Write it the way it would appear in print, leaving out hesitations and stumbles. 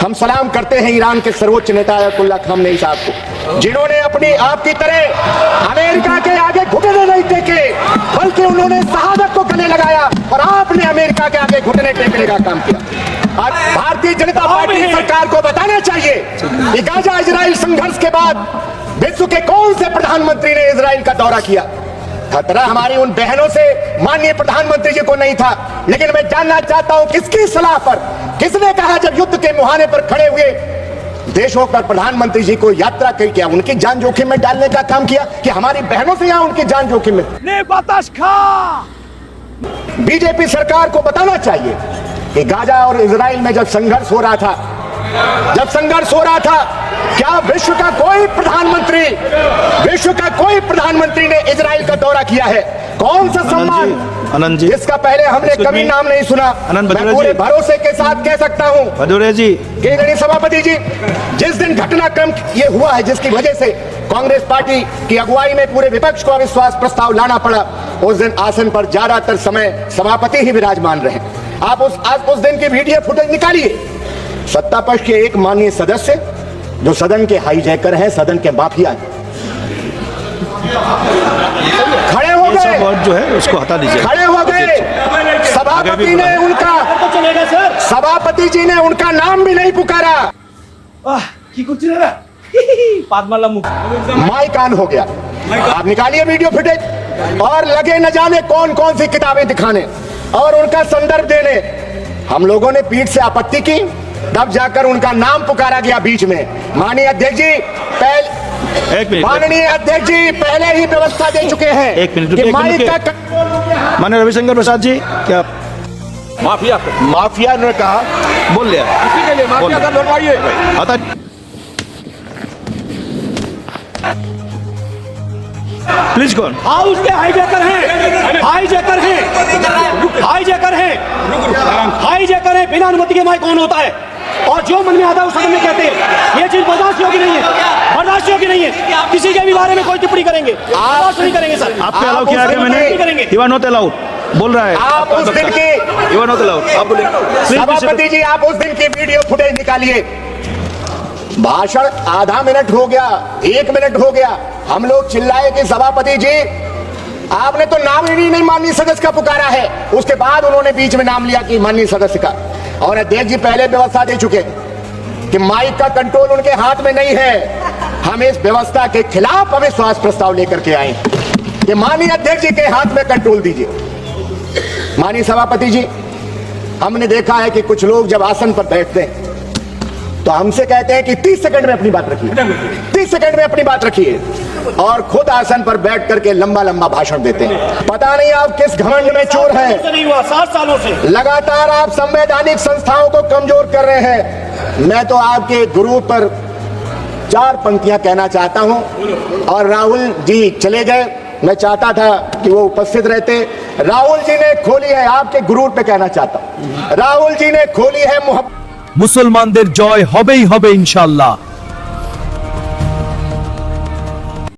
हम सलाम करते हैं ईरान के सर्वोच्च नेता अयतुल्लाह खamenei साहब को, जिन्होंने अपनी आपकी तरह अमेरिका के आगे घुटने नहीं टेके, बल्कि उन्होंने शहादत को गले लगाया और आपने अमेरिका के आगे घुटने टेकने का काम किया। और भारतीय जनता पार्टी सरकार को बताना चाहिए कि गाजा इजराइल संघर्ष के बाद विश्व के कौन से प्रधानमंत्री ने इजराइल का दौरा किया। खतरा हमारी उन बहनों से माननीय प्रधानमंत्री जी को नहीं था, लेकिन मैं जानना चाहता हूं किसकी सलाह पर, किसने कहा जब युद्ध के मुहाने पर खड़े हुए देशों पर प्रधानमंत्री जी को यात्रा कर किया, उनकी जान जोखिम में डालने का काम किया कि हमारी बहनों से यहां उनकी जान जोखिम में। बीजेपी सरकार को बताना चाहिए कि गाजा और इजराइल में जब संघर्ष हो रहा था, क्या विश्व का कोई प्रधानमंत्री ने इजराइल का दौरा किया है? कौन सा सम्मान आनंद जी, इसका पहले हमने कभी नाम नहीं सुना। मैं पूरे भरोसे के साथ कह सकता हूं भदौरिया जी, केंद्रीय सभापति जी, जिस दिन घटनाक्रम ये हुआ है जिसकी वजह से कांग्रेस पार्टी की अगुवाई में पूरे विपक्ष को अविश्वास प्रस्ताव लाना पड़ा, उस दिन आसन पर ज्यादातर समय सभापति ही विराजमान रहे। आप उस दिन की वीडियो फुटेज निकालिए। सत्ता पक्ष के एक माननीय सदस्य जो सदन के हाईजैकर हैं, सदन के माफिया हैं, खड़े हो गए, जो है उसको हटा दीजिए, खड़े हो गए। सभापति जी ने उनका नाम भी नहीं पुकारा। माइक ऑन हो गया। आप निकालिए वीडियो फुटेज और लगे न जाने कौन कौन सी किताबें दिखाने और उनका संदर्भ देने। हम लोगों ने पीठ से आपत्ति की, तब जाकर उनका नाम पुकारा गया बीच में। माननीय अध्यक्ष जी पहले ही व्यवस्था दे चुके हैं। एक मिनट माननीय रविशंकर प्रसाद जी, क्या माफिया ने कहा, बोल लिया, माफिया का लड़वाइए। प्लीज कौन हाउस के हाईजैकर हैं, बिना अनुमति के माइक ऑन होता है और जो मन में आता है उस सदन में कहते हैं। ये चीज बर्दाश्त योग्य नहीं है। किसी के भी बारे में कोई टिप्पणी करेंगे, बर्दाश्त नहीं करेंगे सर। आपके अलाउ किया कि मैंने, यू आर नॉट अलाउड बोल रहा है। आप उस दिन की, यू आर नॉट अलाउड, आप बोले। सभापति जी आप उस दिन की वीडियो फुटेज निकालिए। भाषण आधा मिनट हो गया, 1 मिनट हो गया, हम लोग चिल्लाए कि सभापति जी आपने तो नाम ही नहीं माननीय सदस्य का पुकारा है। उसके बाद उन्होंने बीच में नाम लिया कि माननीय सदस्य का। और अध्यक्ष जी पहले व्यवस्था दे चुके कि माइक का कंट्रोल उनके हाथ में नहीं है। हम इस व्यवस्था के खिलाफ अविश्वास प्रस्ताव लेकर के आए कि माननीय अध्यक्ष जी के हाथ में कंट्रोल दीजिए। माननीय सभापति जी, हमने देखा है कि कुछ लोग जब आसन पर बैठते हैं तो हमसे कहते हैं कि 30 सेकंड में अपनी बात रखिए, 30 सेकंड में अपनी बात रखिए, और खुद आसन पर बैठ करके लंबा लंबा भाषण देते हैं। पता नहीं आप किस घमंड में चोर हैं। नहीं हुआ 7 सालों से लगातार आप संवैधानिक संस्थाओं को कमजोर कर रहे हैं। मैं तो आपके गुरु पर 4 पंक्तियां कहना चाहता हूं, और राहुल जी चले गए, मैं चाहता था कि वो उपस्थित रहते। राहुल जी ने खोली है, आपके गुरु पे कहना चाहता हूं, राहुल जी ने खोली है মুসলমানদের জয় হবেই হবে ইনশাআল্লাহ।